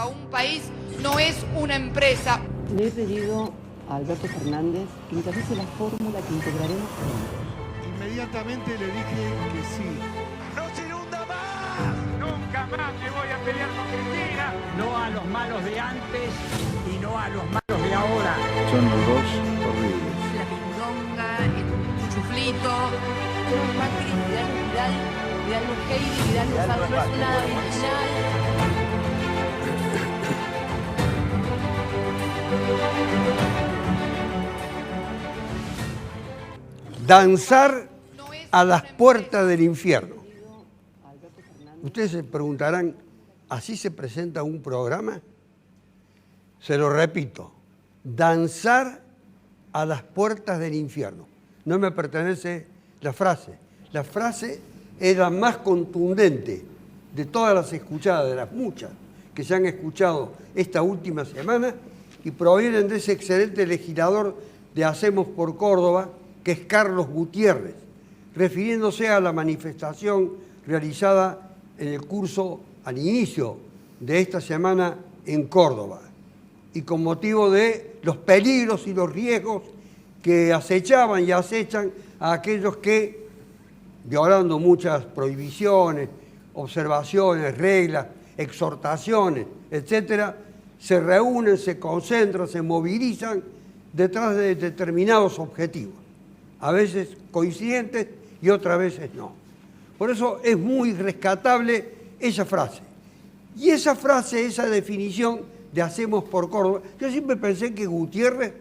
un país no es una empresa. Le he pedido a Alberto Fernández que encabece la fórmula que integraremos juntos. Inmediatamente le dije que sí. ¡No se inunda más! Nunca más me voy a pelear con Cristina. No a los malos de antes y no a los malos de ahora. Son los dos horribles. La pindonga, el chuflito. Macri, Vidal Heidi, Vidal no es nada original. Danzar a las puertas del infierno. Ustedes se preguntarán, ¿así se presenta un programa? Se lo repito, danzar a las puertas del infierno. No me pertenece la frase. La frase es la más contundente de todas las escuchadas, de las muchas que se han escuchado esta última semana y provienen de ese excelente legislador de Hacemos por Córdoba, que es Carlos Gutiérrez, refiriéndose a la manifestación realizada en el curso al inicio de esta semana en Córdoba y con motivo de los peligros y los riesgos que acechaban y acechan a aquellos que, violando muchas prohibiciones, observaciones, reglas, exhortaciones, etcétera, se reúnen, se concentran, se movilizan detrás de determinados objetivos, a veces coincidentes y otras veces no. Por eso es muy rescatable esa frase. Y esa frase, esa definición de Hacemos por Córdoba, yo siempre pensé que Gutiérrez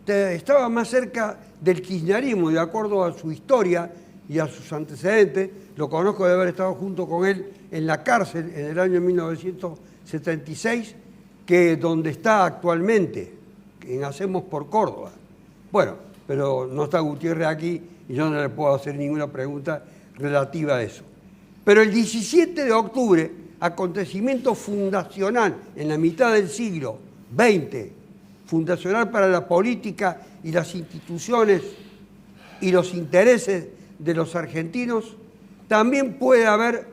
estaba más cerca del kirchnerismo, de acuerdo a su historia y a sus antecedentes. Lo conozco de haber estado junto con él en la cárcel en el año 1976, que donde está actualmente, en Hacemos por Córdoba. Bueno, pero no está Gutiérrez aquí y yo no le puedo hacer ninguna pregunta relativa a eso. Pero el 17 de octubre, acontecimiento fundacional en la mitad del siglo XX, fundacional para la política y las instituciones y los intereses de los argentinos, también puede haber,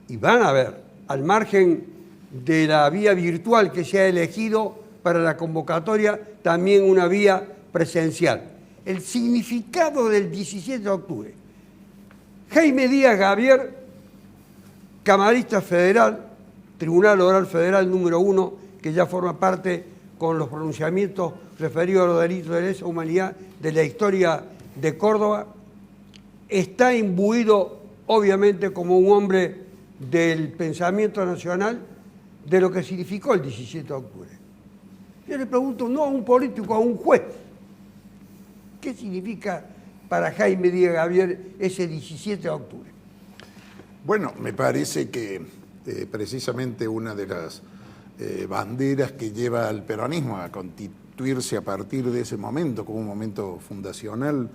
y van a haber, al margen de la vía virtual que se ha elegido para la convocatoria, también una vía presencial. El significado del 17 de octubre. Jaime Díaz Gavier, camarista federal, Tribunal Oral Federal número 1, que ya forma parte con los pronunciamientos referidos a los delitos de lesa humanidad de la historia de Córdoba, está imbuido, obviamente, como un hombre del pensamiento nacional de lo que significó el 17 de octubre. Yo le pregunto, no a un político, a un juez, ¿qué significa para Jaime Díaz Gavier ese 17 de octubre? Bueno, me parece que precisamente una de las banderas que lleva al peronismo a constituirse a partir de ese momento, como un momento fundacional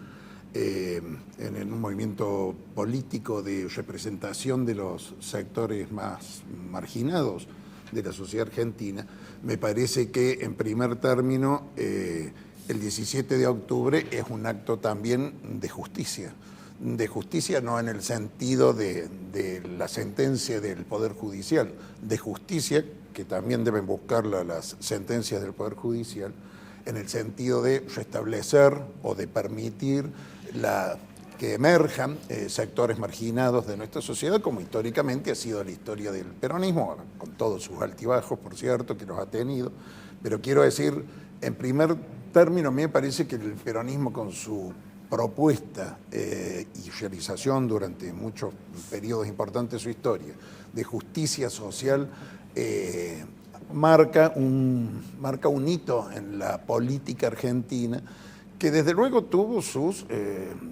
en un movimiento político de representación de los sectores más marginados de la sociedad argentina, me parece que en primer término el 17 de octubre es un acto también de justicia no en el sentido de la sentencia del Poder Judicial, de justicia, que también deben buscarla las sentencias del Poder Judicial, en el sentido de restablecer o de permitir que emerjan sectores marginados de nuestra sociedad, como históricamente ha sido la historia del peronismo, con todos sus altibajos, por cierto, que los ha tenido. Pero quiero decir, en primer término, me parece que el peronismo con su propuesta y realización durante muchos periodos importantes de su historia de justicia social marca un hito en la política argentina que desde luego tuvo sus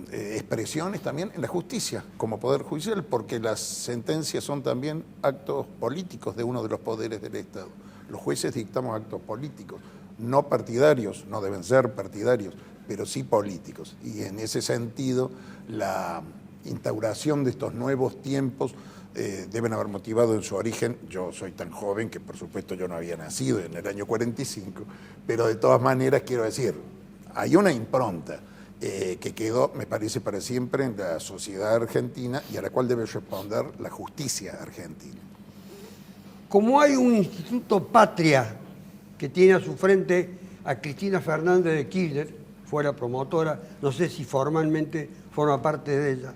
expresiones también en la justicia como poder judicial, porque las sentencias son también actos políticos de uno de los poderes del Estado. Los jueces dictamos actos políticos, no partidarios, no deben ser partidarios, pero sí políticos. Y en ese sentido, la instauración de estos nuevos tiempos deben haber motivado en su origen, yo soy tan joven que por supuesto yo no había nacido en el año 45, pero de todas maneras quiero decir, hay una impronta que quedó, me parece, para siempre en la sociedad argentina y a la cual debe responder la justicia argentina. como hay un instituto Patria que tiene a su frente a Cristina Fernández de Kirchner, fuera promotora, no sé si formalmente forma parte de ella,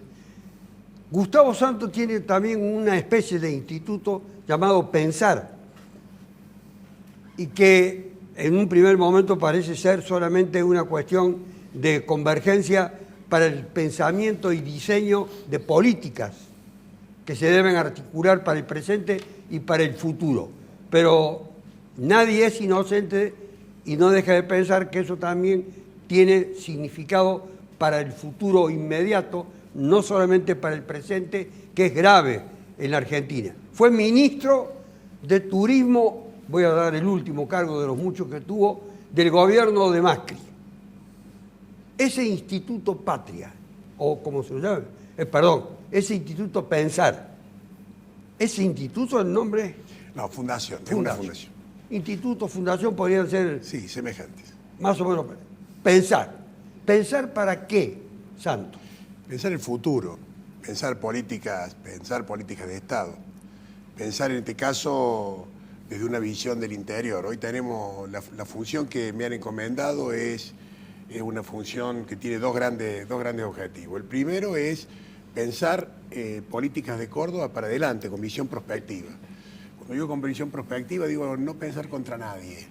Gustavo Santos tiene también una especie de instituto llamado Pensar, y que en un primer momento parece ser solamente una cuestión de convergencia para el pensamiento y diseño de políticas que se deben articular para el presente y para el futuro. Pero nadie es inocente y no deja de pensar que eso también tiene significado para el futuro inmediato, no solamente para el presente, que es grave en la Argentina. Fue ministro de Turismo, voy a dar el último cargo de los muchos que tuvo, del gobierno de Macri. Ese Instituto Patria, o como se llama, ese Instituto Pensar, ese instituto, el nombre... No, fundación, es una fundación. Instituto, fundación podrían ser... Sí, semejantes. Más o menos. Pensar. ¿Pensar para qué, Santos? Pensar el futuro, pensar políticas de Estado. Pensar en este caso desde una visión del interior. Hoy tenemos la función que me han encomendado es una función que tiene dos grandes objetivos. El primero es pensar políticas de Córdoba para adelante, con visión prospectiva. Cuando digo con visión prospectiva, digo no pensar contra nadie,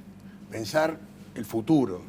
pensar el futuro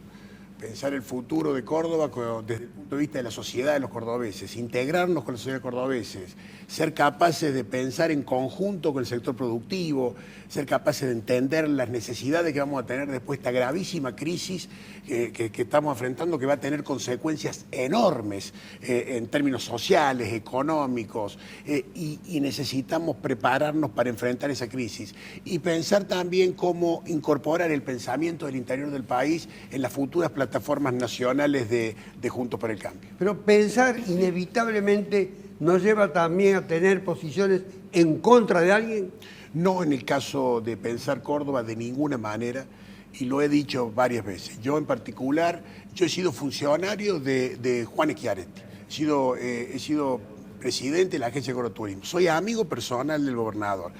de Córdoba desde el punto de vista de la sociedad de los cordobeses, integrarnos con la sociedad de cordobeses, ser capaces de pensar en conjunto con el sector productivo, ser capaces de entender las necesidades que vamos a tener después de esta gravísima crisis que estamos enfrentando, que va a tener consecuencias enormes en términos sociales, económicos, y necesitamos prepararnos para enfrentar esa crisis. Y pensar también cómo incorporar el pensamiento del interior del país en las futuras plataformas nacionales de Juntos por el Cambio. Pero pensar inevitablemente nos lleva también a tener posiciones en contra de alguien. No en el caso de Pensar Córdoba de ninguna manera, y lo he dicho varias veces. Yo en particular, yo he sido funcionario de Juan Schiaretti, he sido presidente de la Agencia de Agroturismo, soy amigo personal del gobernador.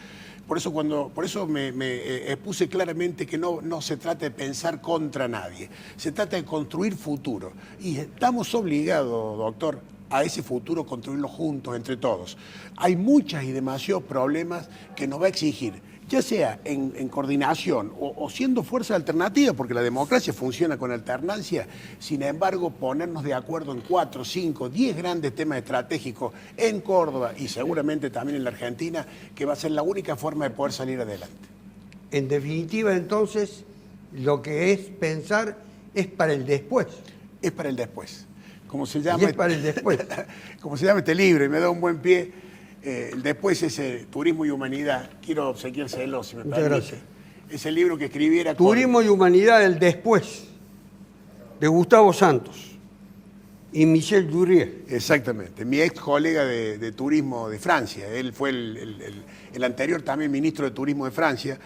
Por eso me expuse claramente que no se trata de pensar contra nadie, se trata de construir futuro. Y estamos obligados, doctor, a ese futuro construirlo juntos, entre todos. Hay muchos y demasiados problemas que nos va a exigir, ya sea en coordinación o siendo fuerza alternativa, porque la democracia funciona con alternancia, sin embargo, ponernos de acuerdo en 4, 5, 10 grandes temas estratégicos en Córdoba y seguramente también en la Argentina, que va a ser la única forma de poder salir adelante. En definitiva, entonces, lo que es pensar es para el después. Es para el después. Como se llama, para el después. Como se llama este libro, y me da un buen pie, el después es Turismo y Humanidad. Quiero obsequiárselo, si me permite. Muchas gracias. Es el libro que escribiera... Turismo y Humanidad, el después, de Gustavo Santos y Michel Durier. Exactamente, mi ex colega de turismo de Francia. Él fue el anterior también ministro de Turismo de Francia.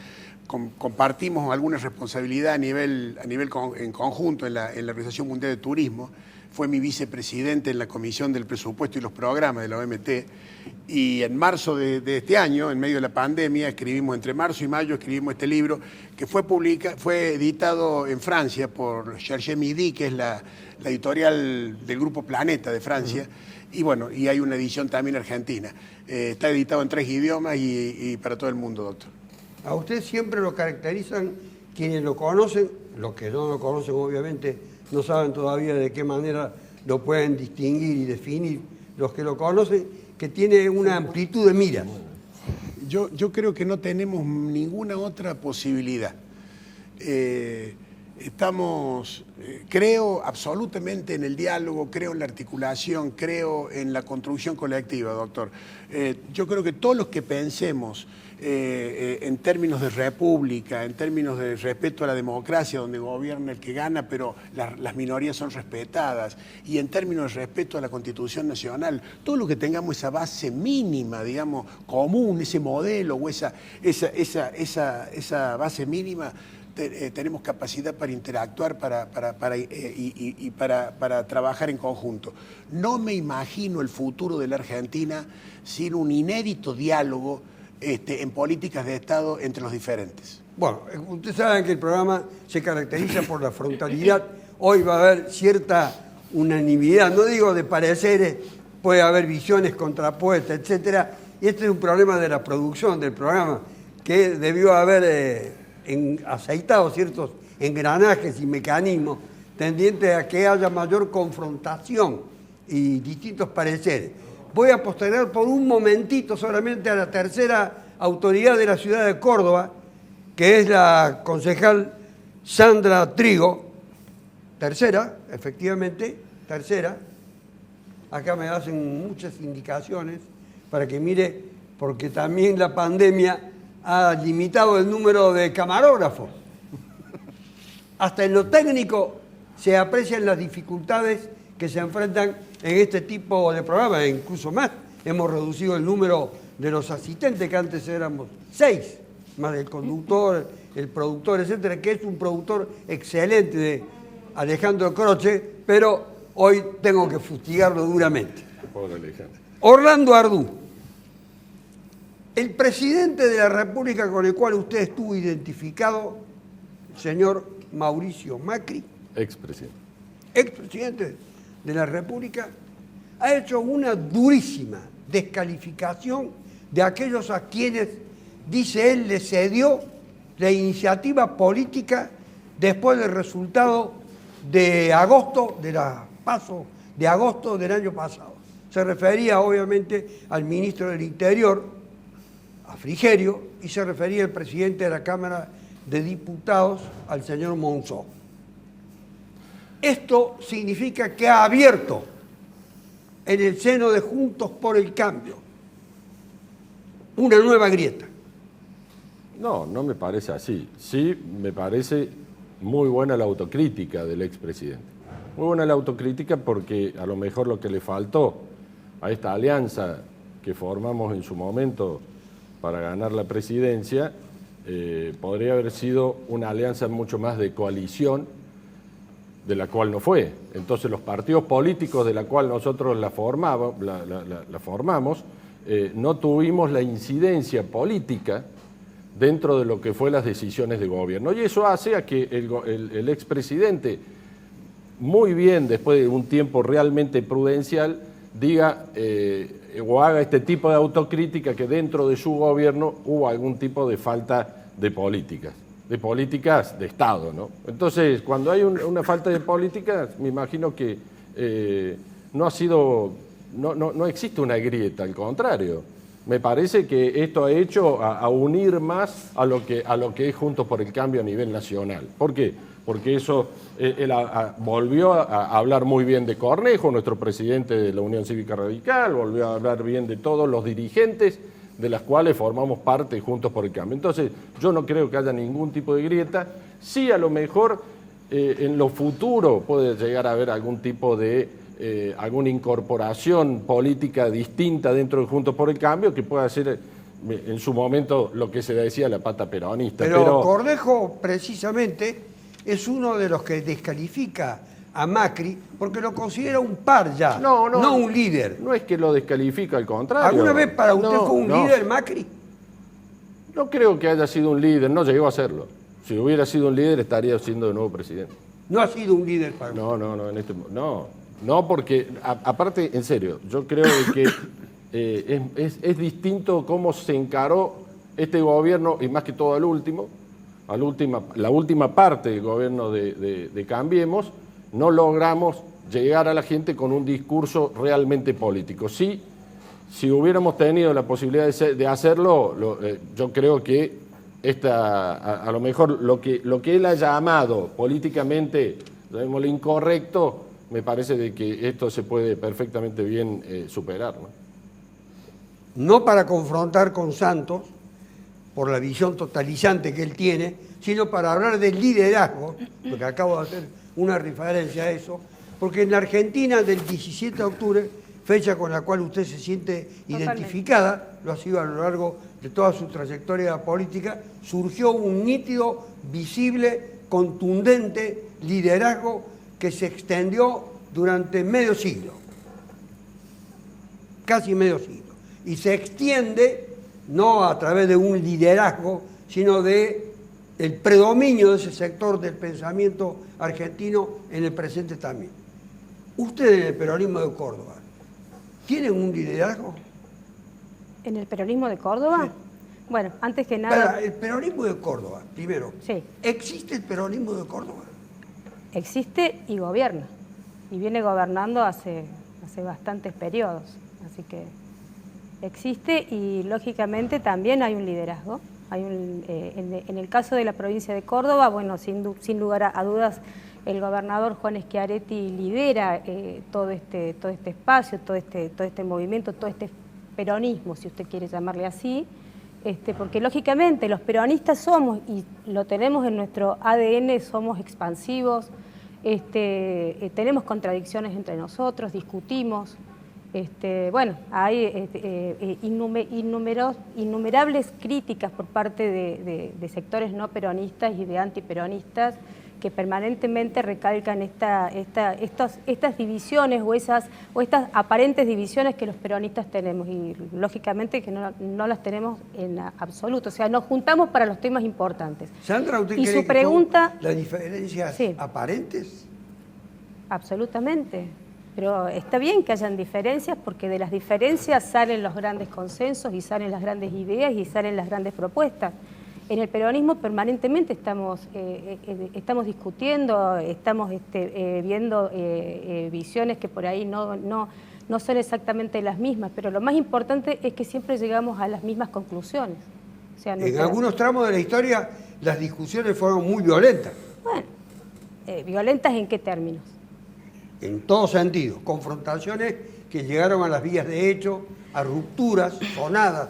Compartimos alguna responsabilidad en conjunto en la Organización Mundial de Turismo. Fue mi vicepresidente en la Comisión del Presupuesto y los Programas de la OMT, y en marzo de este año, en medio de la pandemia, entre marzo y mayo escribimos este libro que fue editado en Francia por Cherché Midi, que es la editorial del Grupo Planeta de Francia, y bueno, y hay una edición también argentina. Está editado en 3 idiomas y para todo el mundo, doctor. A usted siempre lo caracterizan quienes lo conocen, los que no lo conocen obviamente no saben todavía de qué manera lo pueden distinguir y definir. Los que lo conocen, que tiene una amplitud de miras. Yo creo que no tenemos ninguna otra posibilidad. Creo absolutamente en el diálogo, creo en la articulación, creo en la construcción colectiva, doctor. Yo creo que todos los que pensemos en términos de república, en términos de respeto a la democracia, donde gobierna el que gana, pero las minorías son respetadas, y en términos de respeto a la Constitución Nacional, todo lo que tengamos esa base mínima, digamos, común, ese modelo o esa base mínima, tenemos capacidad para interactuar y para trabajar en conjunto. No me imagino el futuro de la Argentina sin un inédito diálogo en políticas de Estado entre los diferentes. Bueno, ustedes saben que el programa se caracteriza por la frontalidad. Hoy va a haber cierta unanimidad, no digo de pareceres, puede haber visiones contrapuestas, etcétera. Y este es un problema de la producción del programa, que debió haber aceitado ciertos engranajes y mecanismos tendientes a que haya mayor confrontación y distintos pareceres. Voy a postergar por un momentito solamente a la tercera autoridad de la ciudad de Córdoba, que es la concejal Sandra Trigo. Tercera, efectivamente, tercera. Acá me hacen muchas indicaciones para que mire, porque también la pandemia ha limitado el número de camarógrafos. Hasta en lo técnico se aprecian las dificultades que se enfrentan en este tipo de programas, e incluso más. Hemos reducido el número de los asistentes, que antes éramos 6, más el conductor, el productor, etcétera, que es un productor excelente de Alejandro Croce, pero hoy tengo que fustigarlo duramente. Orlando Ardú, el presidente de la República con el cual usted estuvo identificado, señor Mauricio Macri, expresidente de la República, ha hecho una durísima descalificación de aquellos a quienes, dice él, le cedió la iniciativa política después del resultado de agosto, de la PASO de agosto del año pasado. Se refería obviamente al ministro del Interior, a Frigerio, y se refería al presidente de la Cámara de Diputados, al señor Monzó. Esto significa que ha abierto en el seno de Juntos por el Cambio una nueva grieta. No, no me parece así. Sí, me parece muy buena la autocrítica del expresidente. Muy buena la autocrítica porque a lo mejor lo que le faltó a esta alianza que formamos en su momento para ganar la presidencia, podría haber sido una alianza mucho más de coalición, de la cual no fue. Entonces los partidos políticos de la cual nosotros la formamos, no tuvimos la incidencia política dentro de lo que fue las decisiones de gobierno. Y eso hace a que el expresidente, muy bien, después de un tiempo realmente prudencial, diga o haga este tipo de autocrítica que dentro de su gobierno hubo algún tipo de falta de políticas de Estado, ¿no? Entonces, cuando hay una falta de políticas, me imagino que no existe una grieta, al contrario. Me parece que esto ha hecho a unir más a lo que es Juntos por el Cambio a nivel nacional. ¿Por qué? Porque eso, él volvió a hablar muy bien de Cornejo, nuestro presidente de la Unión Cívica Radical, volvió a hablar bien de todos los dirigentes de las cuales formamos parte Juntos por el Cambio. Entonces, yo no creo que haya ningún tipo de grieta. Sí, a lo mejor en lo futuro puede llegar a haber algún tipo de alguna incorporación política distinta dentro de Juntos por el Cambio, que pueda ser en su momento lo que se decía la pata peronista. Pero Cornejo, precisamente, es uno de los que descalifica a Macri porque lo considera un par ya, no un líder. No es que lo descalifica, al contrario. ¿Alguna vez para usted fue un líder Macri? No creo que haya sido un líder, no llegó a serlo. Si hubiera sido un líder estaría siendo de nuevo presidente. ¿No ha sido un líder para usted? No, porque aparte, en serio, yo creo que es distinto cómo se encaró este gobierno, y más que todo la última parte del gobierno de Cambiemos. No logramos llegar a la gente con un discurso realmente político. Sí, si hubiéramos tenido la posibilidad de hacerlo, yo creo que a lo mejor lo que él ha llamado políticamente, llamémoslo incorrecto, me parece de que esto se puede perfectamente bien superar, No para confrontar con Santos, por la visión totalizante que él tiene, sino para hablar del liderazgo, porque acabo de hacer una referencia a eso, porque en la Argentina del 17 de octubre, fecha con la cual usted se siente identificada, lo ha sido a lo largo de toda su trayectoria política, surgió un nítido, visible, contundente liderazgo que se extendió durante medio siglo, casi medio siglo, y se extiende no a través de un liderazgo, sino de el predominio de ese sector del pensamiento argentino en el presente también. Ustedes en el peronismo de Córdoba, ¿tienen un liderazgo? ¿En el peronismo de Córdoba? Sí. Bueno, antes que nada... El peronismo de Córdoba, primero. Sí. ¿Existe el peronismo de Córdoba? Existe y gobierna. Y viene gobernando hace bastantes periodos. Así que existe y lógicamente también hay un liderazgo. En el caso de la provincia de Córdoba, bueno, sin lugar a dudas, el gobernador Juan Schiaretti lidera todo este espacio, todo este movimiento, todo este peronismo, si usted quiere llamarle así, porque lógicamente los peronistas somos, y lo tenemos en nuestro ADN, somos expansivos, tenemos contradicciones entre nosotros, discutimos. Bueno, hay innumerables críticas por parte de sectores no peronistas y de antiperonistas que permanentemente recalcan estas divisiones o estas aparentes divisiones que los peronistas tenemos, y lógicamente que no las tenemos en absoluto. O sea, nos juntamos para los temas importantes. Sandra, ¿usted y cree su pregunta, que son las diferencias sí, aparentes? Absolutamente. Pero está bien que hayan diferencias, porque de las diferencias salen los grandes consensos y salen las grandes ideas y salen las grandes propuestas. En el peronismo permanentemente estamos discutiendo, estamos viendo visiones que por ahí no son exactamente las mismas, pero lo más importante es que siempre llegamos a las mismas conclusiones. O sea, en algunos tramos de la historia las discusiones fueron muy violentas. Bueno, ¿violentas en qué términos? En todo sentido, confrontaciones que llegaron a las vías de hecho, a rupturas, sonadas,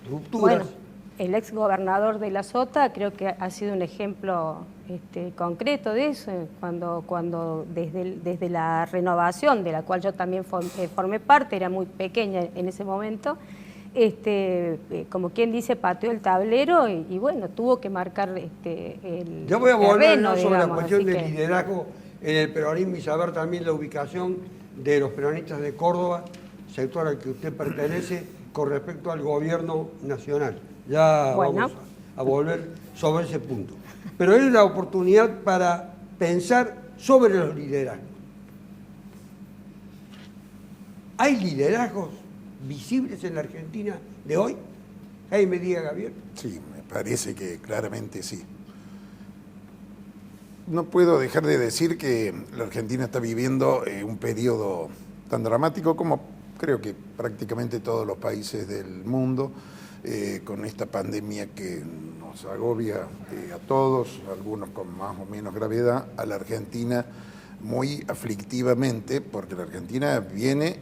rupturas. Bueno, el ex gobernador de La Sota creo que ha sido un ejemplo concreto de eso, cuando desde la renovación, de la cual yo también formé parte, era muy pequeña en ese momento, como quien dice, pateó el tablero y bueno, tuvo que marcar el Yo voy a volver terreno, sobre digamos, la cuestión así del que... liderazgo en el peronismo y saber también la ubicación de los peronistas de Córdoba, sector al que usted pertenece, con respecto al gobierno nacional. Ya vamos a volver sobre ese punto. Pero es la oportunidad para pensar sobre los liderazgos. ¿Hay liderazgos visibles en la Argentina de hoy? Jaime Díaz Gavier. Sí, me parece que claramente sí. No puedo dejar de decir que la Argentina está viviendo un periodo tan dramático como creo que prácticamente todos los países del mundo, con esta pandemia que nos agobia a todos, algunos con más o menos gravedad, a la Argentina muy aflictivamente, porque la Argentina viene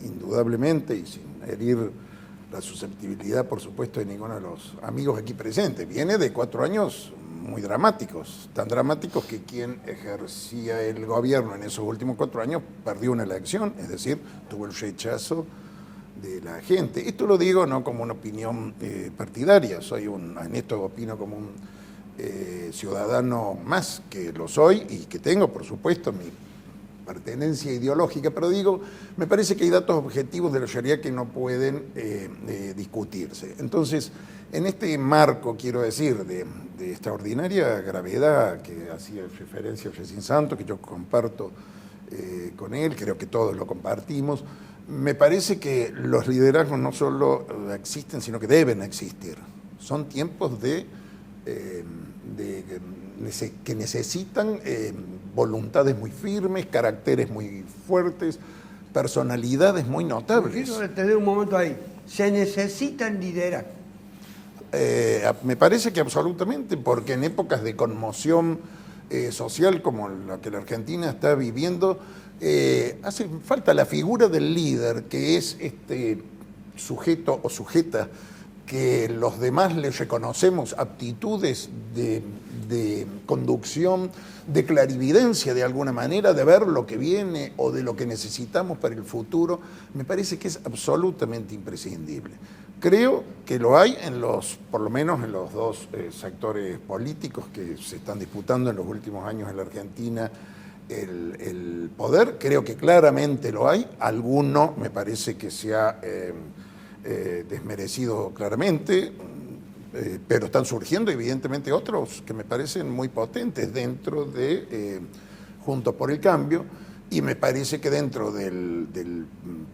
indudablemente, y sin herir la susceptibilidad, por supuesto, de ninguno de los amigos aquí presentes, viene de 4 años muy dramáticos, tan dramáticos que quien ejercía el gobierno en esos últimos 4 años perdió una elección, es decir, tuvo el rechazo de la gente. Esto lo digo no como una opinión partidaria, en esto opino como un ciudadano más, que lo soy y que tengo, por supuesto, mi pertenencia ideológica, pero digo, me parece que hay datos objetivos de la Sharia que no pueden discutirse. Entonces, en este marco, quiero decir, de extraordinaria gravedad que hacía referencia a Jesín Santos, que yo comparto con él, creo que todos lo compartimos, me parece que los liderazgos no solo existen, sino que deben existir. Son tiempos que necesitan voluntades muy firmes, caracteres muy fuertes, personalidades muy notables. Quiero detener un momento ahí. ¿Se necesitan liderazgos? Me parece que absolutamente, porque en épocas de conmoción social como la que la Argentina está viviendo, hace falta la figura del líder, que es este sujeto o sujeta que los demás le reconocemos aptitudes de conducción, de clarividencia de alguna manera, de ver lo que viene o de lo que necesitamos para el futuro. Me parece que es absolutamente imprescindible. Creo que lo hay por lo menos en los dos sectores políticos que se están disputando en los últimos años en la Argentina el poder. Creo que claramente lo hay. Alguno me parece que se ha desmerecido claramente, pero están surgiendo evidentemente otros que me parecen muy potentes dentro de Juntos por el Cambio, y me parece que dentro del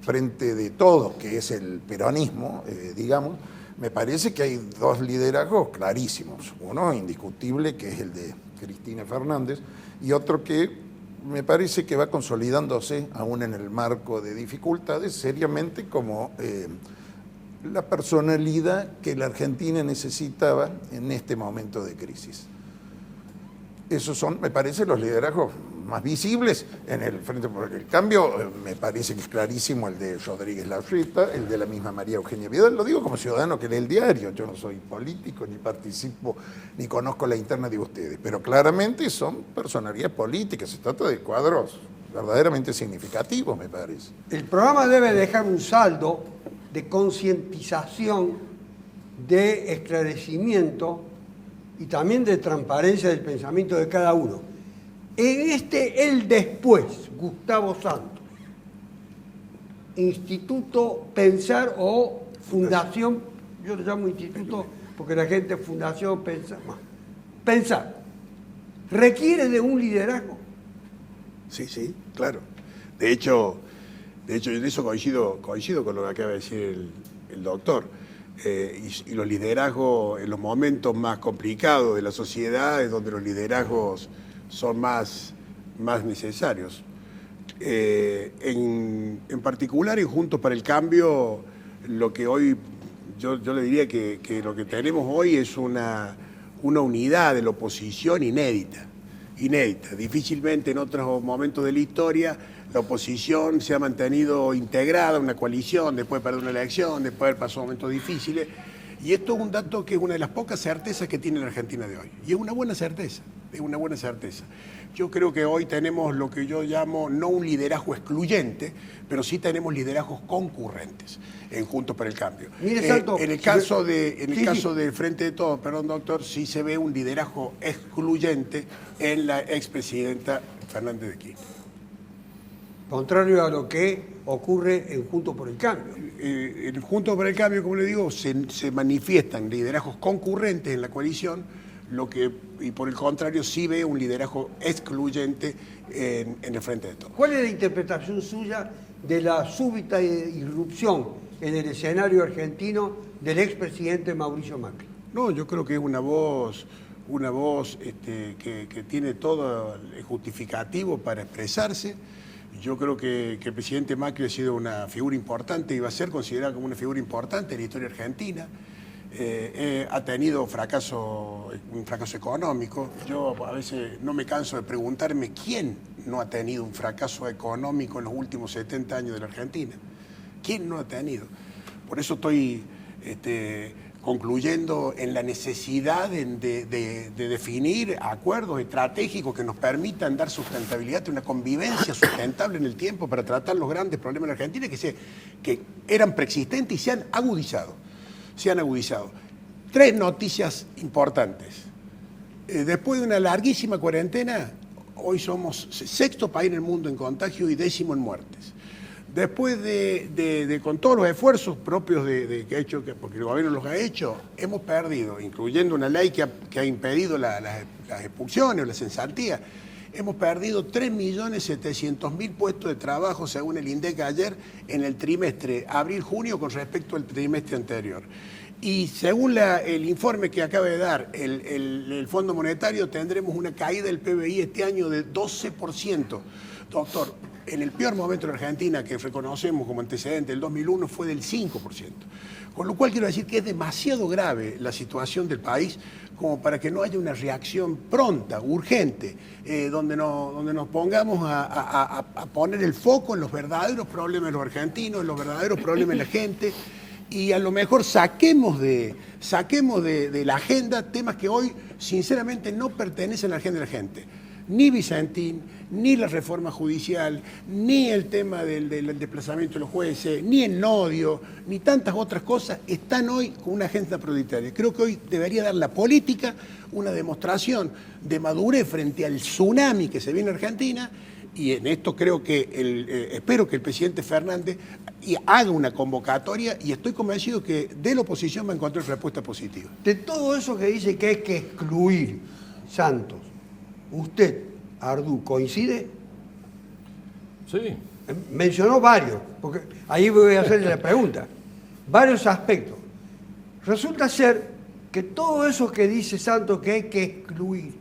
frente de todos, que es el peronismo, digamos, me parece que hay dos liderazgos clarísimos. Uno indiscutible, que es el de Cristina Fernández, y otro que me parece que va consolidándose, aún en el marco de dificultades, seriamente como la personalidad que la Argentina necesitaba en este momento de crisis. Esos son, me parece, los liderazgos más visibles en el Frente por el Cambio. Me parece que es clarísimo el de Rodríguez Larreta, el de la misma María Eugenia Vidal. Lo digo como ciudadano que lee el diario. Yo no soy político, ni participo, ni conozco la interna de ustedes. Pero claramente son personalidades políticas. Se trata de cuadros verdaderamente significativos, me parece. El programa debe dejar un saldo de concientización, de esclarecimiento y también de transparencia del pensamiento de cada uno. En el después, Gustavo Santos, Instituto Pensar o Fundación, yo lo llamo instituto porque la gente Fundación Pensar, requiere de un liderazgo. Sí, claro. De hecho, en eso coincido con lo que acaba de decir el doctor. Y los liderazgos en los momentos más complicados de la sociedad es donde los liderazgos son más necesarios. En particular, en Juntos para el Cambio, lo que hoy, yo le diría que lo que tenemos hoy es una unidad de la oposición inédita. Difícilmente en otros momentos de la historia la oposición se ha mantenido integrada, una coalición, después de perder una elección, después de haber pasado momentos difíciles. Y esto es un dato que es una de las pocas certezas que tiene la Argentina de hoy. Y es una buena certeza, Yo creo que hoy tenemos lo que yo llamo no un liderazgo excluyente, pero sí tenemos liderazgos concurrentes en Juntos para el Cambio. Mire, Santo, en el caso del Frente de Todos, perdón, doctor, sí se ve un liderazgo excluyente en la expresidenta Fernández de Kirchner. Contrario a lo que ocurre en Juntos por el Cambio. En Juntos por el Cambio, como le digo, se manifiestan liderazgos concurrentes en la coalición, y por el contrario sí ve un liderazgo excluyente en el Frente de Todos. ¿Cuál es la interpretación suya de la súbita irrupción en el escenario argentino del expresidente Mauricio Macri? No, yo creo que es una voz que tiene todo el justificativo para expresarse. Yo creo que el presidente Macri ha sido una figura importante y va a ser considerado como una figura importante en la historia argentina. Ha tenido un fracaso económico. Yo a veces no me canso de preguntarme quién no ha tenido un fracaso económico en los últimos 70 años de la Argentina. ¿Quién no ha tenido? Por eso estoy concluyendo en la necesidad de definir acuerdos estratégicos que nos permitan dar sustentabilidad, una convivencia sustentable en el tiempo para tratar los grandes problemas de la Argentina que eran preexistentes y se han agudizado. 3 noticias importantes. Después de una larguísima cuarentena, hoy somos 6º país en el mundo en contagio y 10º en muertes. Después con todos los esfuerzos propios que ha hecho, porque el gobierno los ha hecho, hemos perdido, incluyendo una ley que ha impedido las expulsiones o la cesantía, hemos perdido 3.700.000 puestos de trabajo, según el INDEC ayer, en el trimestre abril-junio con respecto al trimestre anterior. Y según el informe que acaba de dar el Fondo Monetario, tendremos una caída del PBI este año de 12%. Doctor, en el peor momento de la Argentina, que reconocemos como antecedente, el 2001, fue del 5%. Con lo cual quiero decir que es demasiado grave la situación del país como para que no haya una reacción pronta, urgente, donde nos pongamos a poner el foco en los verdaderos problemas de los argentinos, en los verdaderos problemas de la gente, y a lo mejor saquemos de la agenda temas que hoy sinceramente no pertenecen a la agenda de la gente. Ni Vicentín, ni la reforma judicial, ni el tema del desplazamiento de los jueces, ni el nodio, ni tantas otras cosas están hoy con una agenda prioritaria. Creo que hoy debería dar la política una demostración de madurez frente al tsunami que se viene en Argentina y en esto creo que espero que el presidente Fernández haga una convocatoria y estoy convencido que de la oposición va a encontrar respuesta positiva. De todo eso que dice que hay que excluir, Santos, ¿usted, Ardú, coincide? Sí. Mencionó varios, porque ahí voy a hacerle la pregunta. Varios aspectos. Resulta ser que todo eso que dice Santos que hay que excluir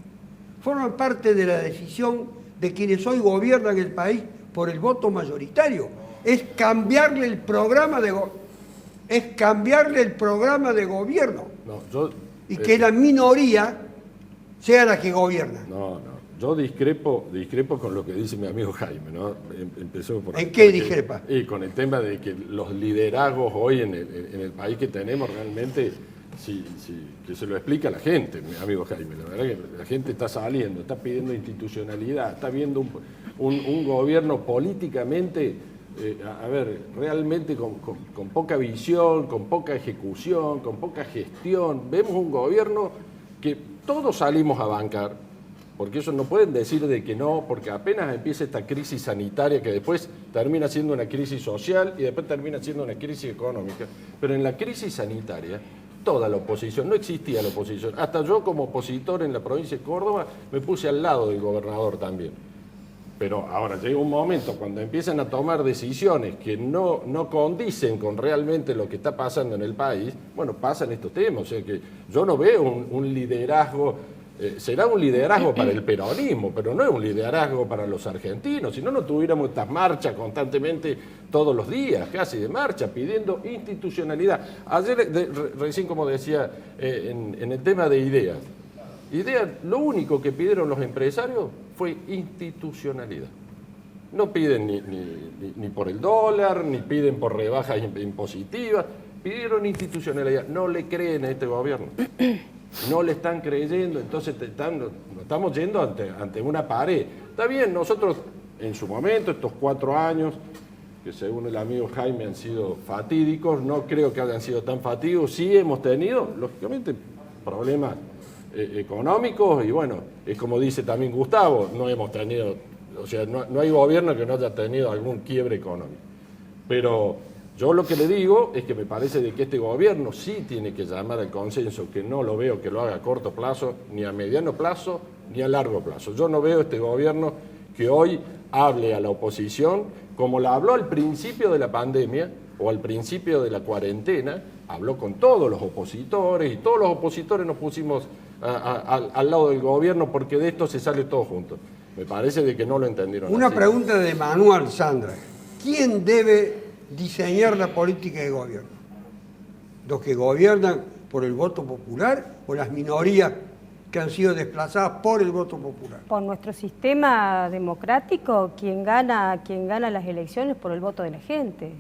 forma parte de la decisión de quienes hoy gobiernan el país por el voto mayoritario. Es cambiarle el programa de gobierno. Y que la minoría sea la que gobierna. No. Yo discrepo con lo que dice mi amigo Jaime, ¿no? Empezó por ¿En qué discrepa? Y con el tema de que los liderazgos hoy en el país que tenemos realmente, que se lo explica a la gente, mi amigo Jaime. La verdad que la gente está saliendo, está pidiendo institucionalidad, está viendo un gobierno políticamente, realmente con poca visión, con poca ejecución, con poca gestión. Vemos un gobierno que todos salimos a bancar, porque eso no pueden decir de que no, porque apenas empieza esta crisis sanitaria que después termina siendo una crisis social y después termina siendo una crisis económica. Pero en la crisis sanitaria, toda la oposición, no existía la oposición. Hasta yo como opositor en la provincia de Córdoba me puse al lado del gobernador también. Pero ahora llega un momento cuando empiezan a tomar decisiones que no condicen con realmente lo que está pasando en el país, bueno, pasan estos temas. O sea que yo no veo un liderazgo. Será un liderazgo para el peronismo, pero no es un liderazgo para los argentinos. Si no, no tuviéramos estas marchas constantemente todos los días, casi de marcha, pidiendo institucionalidad. Ayer, recién como decía, en el tema de ideas, lo único que pidieron los empresarios fue institucionalidad. No piden ni por el dólar, ni piden por rebajas impositivas, pidieron institucionalidad. No le creen a este gobierno. No le están creyendo, entonces nos estamos yendo ante una pared. Está bien, nosotros en su momento, estos 4 años, que según el amigo Jaime han sido fatídicos, no creo que hayan sido tan fatídicos, sí hemos tenido, lógicamente, problemas económicos y bueno, es como dice también Gustavo, no hemos tenido, o sea, no hay gobierno que no haya tenido algún quiebre económico. Pero yo lo que le digo es que me parece de que este gobierno sí tiene que llamar al consenso, que no lo veo que lo haga a corto plazo, ni a mediano plazo, ni a largo plazo. Yo no veo este gobierno que hoy hable a la oposición como la habló al principio de la pandemia o al principio de la cuarentena, habló con todos los opositores y todos los opositores nos pusimos al lado del gobierno porque de esto se sale todo junto. Me parece de que no lo entendieron. Una así. pregunta de Manuel, Sandra. ¿Quién debe diseñar la política de gobierno? ¿Los que gobiernan por el voto popular o las minorías que han sido desplazadas por el voto popular? Por nuestro sistema democrático, quien gana las elecciones por el voto de la gente.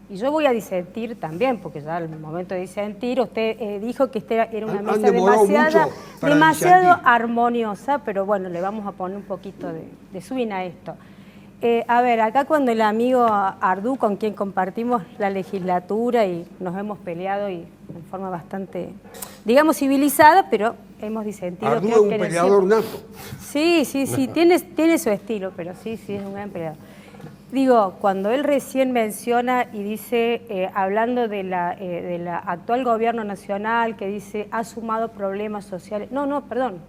Y yo voy a disentir también, porque ya al momento de disentir, usted dijo que esta era una mesa demasiado armoniosa, pero bueno, le vamos a poner un poquito de swing a esto. Acá cuando el amigo Ardú, con quien compartimos la legislatura y nos hemos peleado y en forma bastante, digamos, civilizada, pero hemos disentido. Ardú es un peleador nato. Sí, tiene su estilo, pero sí, es un gran peleador. Digo, cuando él recién menciona y dice, hablando de la actual gobierno nacional, que dice, ha sumado problemas sociales. Perdón.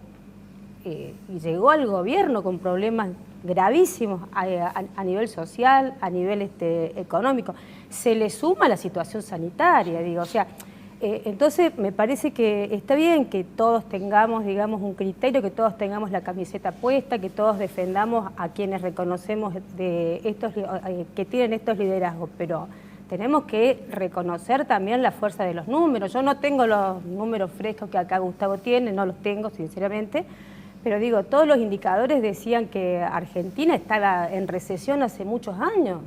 Y llegó al gobierno con problemas gravísimos a nivel social, a nivel económico. Se le suma la situación sanitaria, digo, o sea, entonces me parece que está bien que todos tengamos, digamos, un criterio, que todos tengamos la camiseta puesta, que todos defendamos a quienes reconocemos que tienen estos liderazgos, pero tenemos que reconocer también la fuerza de los números. Yo no tengo los números frescos que acá Gustavo tiene, no los tengo sinceramente, pero digo, todos los indicadores decían que Argentina estaba en recesión hace muchos años.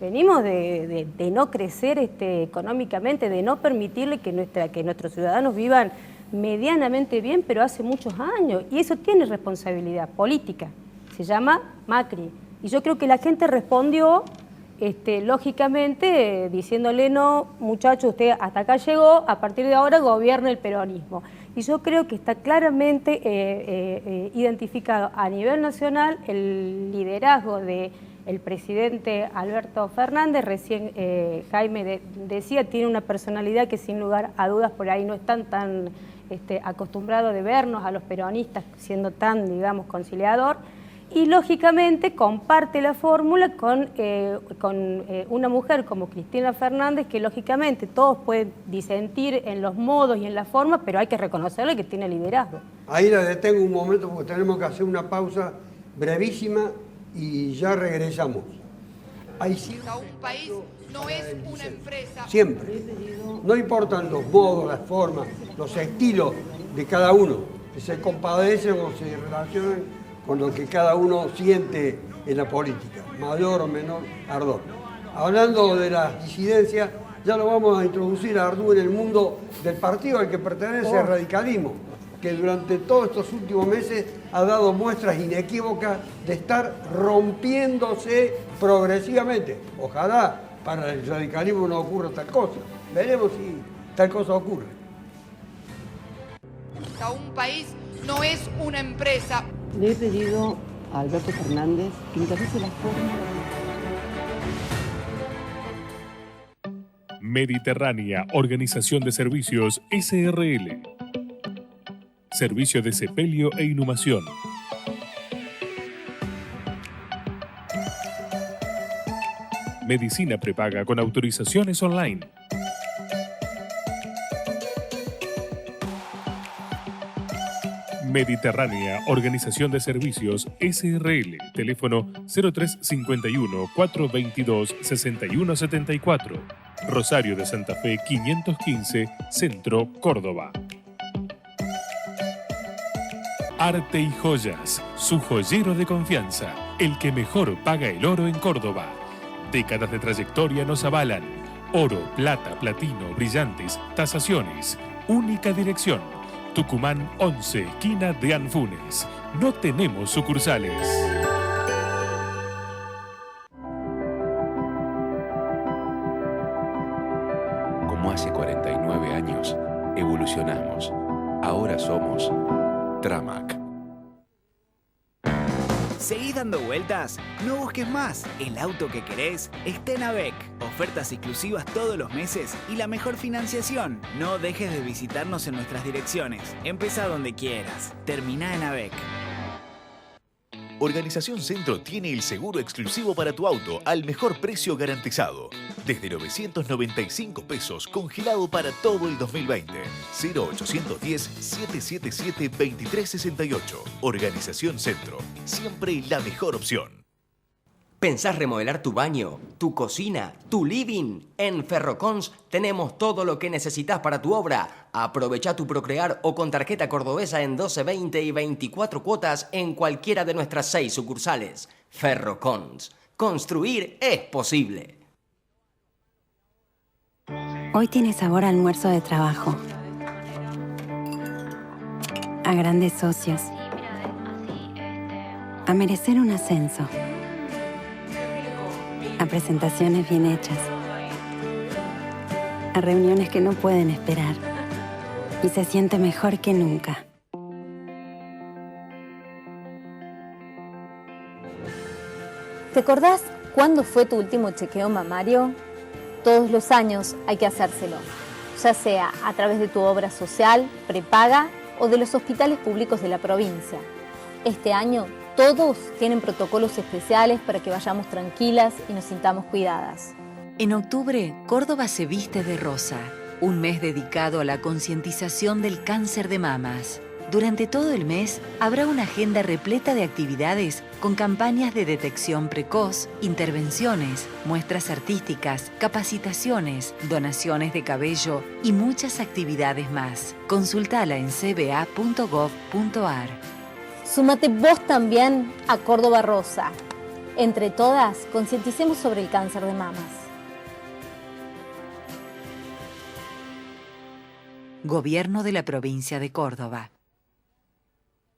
Venimos de no crecer económicamente, de no permitirle que nuestros ciudadanos vivan medianamente bien, pero hace muchos años. Y eso tiene responsabilidad política, se llama Macri. Y yo creo que la gente respondió, lógicamente, diciéndole, no, muchacho, usted hasta acá llegó, a partir de ahora gobierna el peronismo. Y yo creo que está claramente identificado a nivel nacional el liderazgo del presidente Alberto Fernández. Recién Jaime decía, tiene una personalidad que sin lugar a dudas por ahí no están tan acostumbrados de vernos a los peronistas siendo tan, digamos, conciliador. Y lógicamente comparte la fórmula con una mujer como Cristina Fernández, que lógicamente todos pueden disentir en los modos y en la forma, pero hay que reconocerle que tiene liderazgo. Ahí la detengo un momento porque tenemos que hacer una pausa brevísima y ya regresamos. Hay Un país no es una empresa. siempre. No importan los modos, las formas, los estilos de cada uno, que se compadecen o se relacionan con lo que cada uno siente en la política, mayor o menor ardor. Hablando de las disidencias, ya lo vamos a introducir a Ardú en el mundo del partido al que pertenece el radicalismo, que durante todos estos últimos meses ha dado muestras inequívocas de estar rompiéndose progresivamente. Ojalá para el radicalismo no ocurra tal cosa. Veremos si tal cosa ocurre. Un país no es una empresa. Le he pedido a Alberto Fernández que encabece la fórmula. Mediterránea Organización de Servicios SRL. Servicio de sepelio e inhumación. Medicina prepaga con autorizaciones online. Mediterránea Organización de Servicios SRL. Teléfono 0351-422-6174. Rosario de Santa Fe 515, Centro, Córdoba. Arte y Joyas, su joyero de confianza, el que mejor paga el oro en Córdoba. Décadas de trayectoria nos avalan. Oro, plata, platino, brillantes, tasaciones. Única dirección. Tucumán 11, esquina de Anfunes. No tenemos sucursales. Como hace 49 años, evolucionamos. Ahora somos Tramac. ¿Seguís dando vueltas? No busques más. El auto que querés está en AVEC. Ofertas exclusivas todos los meses y la mejor financiación. No dejes de visitarnos en nuestras direcciones. Empezá donde quieras. Terminá en AVEC. Organización Centro tiene el seguro exclusivo para tu auto al mejor precio garantizado. Desde 995 pesos, congelado para todo el 2020. 0810-777-2368. Organización Centro. Siempre la mejor opción. ¿Pensás remodelar tu baño, tu cocina, tu living? En Ferrocons tenemos todo lo que necesitas para tu obra. Aprovecha tu Procrear o con tarjeta cordobesa en 12, 20 y 24 cuotas en cualquiera de nuestras 6 sucursales. Ferrocons. Construir es posible. Hoy tiene sabor a almuerzo de trabajo. A grandes socios. A merecer un ascenso. A presentaciones bien hechas. A reuniones que no pueden esperar. Y se siente mejor que nunca. ¿Te acordás cuándo fue tu último chequeo mamario? Todos los años hay que hacérselo, ya sea a través de tu obra social, prepaga o de los hospitales públicos de la provincia. Este año todos tienen protocolos especiales para que vayamos tranquilas y nos sintamos cuidadas. En octubre, Córdoba se viste de rosa, un mes dedicado a la concientización del cáncer de mamas. Durante todo el mes habrá una agenda repleta de actividades con campañas de detección precoz, intervenciones, muestras artísticas, capacitaciones, donaciones de cabello y muchas actividades más. Consultala en cba.gov.ar. Súmate vos también a Córdoba Rosa. Entre todas, concienticemos sobre el cáncer de mamas. Gobierno de la Provincia de Córdoba.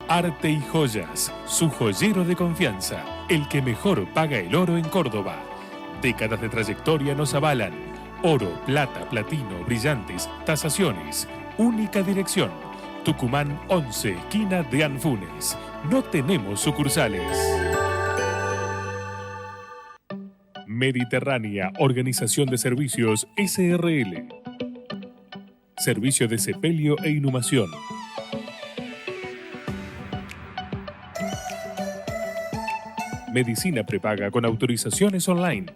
Arte y Joyas, su joyero de confianza, el que mejor paga el oro en Córdoba. Décadas de trayectoria nos avalan. Oro, plata, platino, brillantes, tasaciones. Única dirección. Tucumán 11, esquina de Anfunes. No tenemos sucursales. Mediterránea Organización de Servicios SRL. Servicio de sepelio e inhumación. Medicina prepaga con autorizaciones online.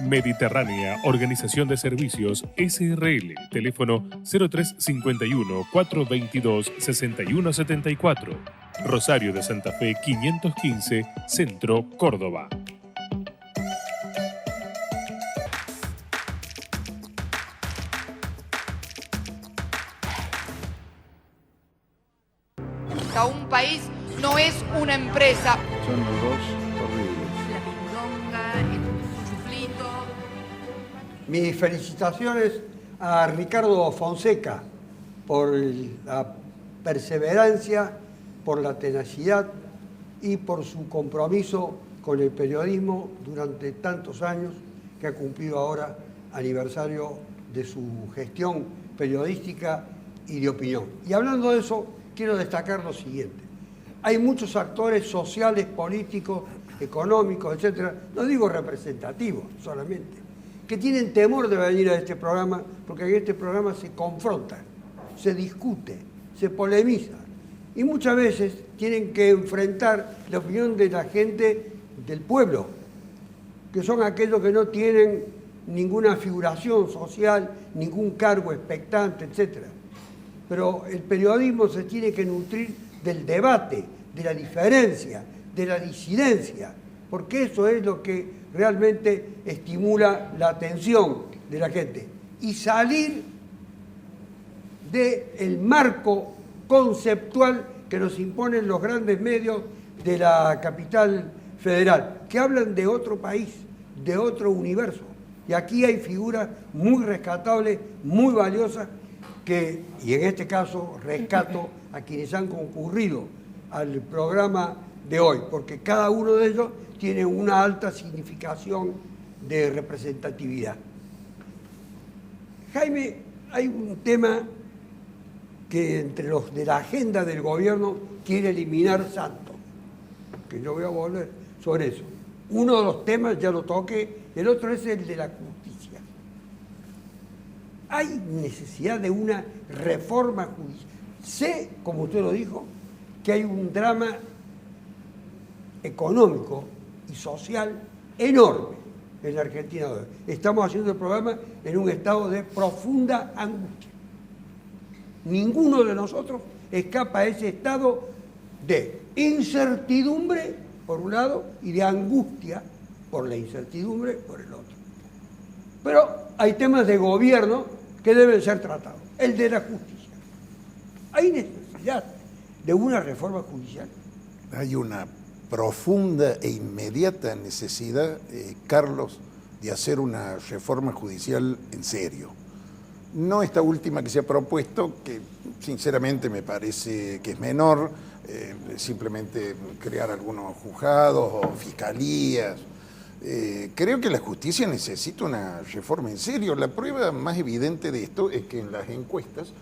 Mediterránea Organización de Servicios SRL. Teléfono 0351 422 6174. Rosario de Santa Fe 515, Centro, Córdoba. Un país no es una empresa. Son los dos horribles. La milonga, el chuflito. Mis felicitaciones a Ricardo Fonseca por la perseverancia, por la tenacidad y por su compromiso con el periodismo durante tantos años, que ha cumplido ahora aniversario de su gestión periodística y de opinión. Y hablando de eso, quiero destacar lo siguiente. Hay muchos actores sociales, políticos, económicos, etcétera, no digo representativos solamente, que tienen temor de venir a este programa, porque en este programa se confronta, se discute, se polemiza, y muchas veces tienen que enfrentar la opinión de la gente del pueblo, que son aquellos que no tienen ninguna figuración social, ningún cargo expectante, etcétera. Pero el periodismo se tiene que nutrir del debate, de la diferencia, de la disidencia, porque eso es lo que realmente estimula la atención de la gente. Y salir del marco conceptual que nos imponen los grandes medios de la capital federal, que hablan de otro país, de otro universo. Y aquí hay figuras muy rescatables, muy valiosas, y en este caso rescato a quienes han concurrido al programa de hoy, porque cada uno de ellos tiene una alta significación de representatividad. Jaime, hay un tema que entre los de la agenda del gobierno quiere eliminar Santos, que yo voy a volver sobre eso. Uno de los temas ya lo toqué, el otro es el de la justicia. Hay necesidad de una reforma judicial. Sé, como usted lo dijo, que hay un drama económico y social enorme en la Argentina hoy. Estamos haciendo el programa en un estado de profunda angustia. Ninguno de nosotros escapa a ese estado de incertidumbre, por un lado, y de angustia por la incertidumbre, por el otro. Pero hay temas de gobierno que deben ser tratados. El de la justicia. Hay necesidad de una reforma judicial. Hay una profunda e inmediata necesidad, Carlos, de hacer una reforma judicial en serio. No esta última que se ha propuesto, que sinceramente me parece que es menor, simplemente crear algunos juzgados o fiscalías. Creo que la justicia necesita una reforma en serio. La prueba más evidente de esto es que en las encuestas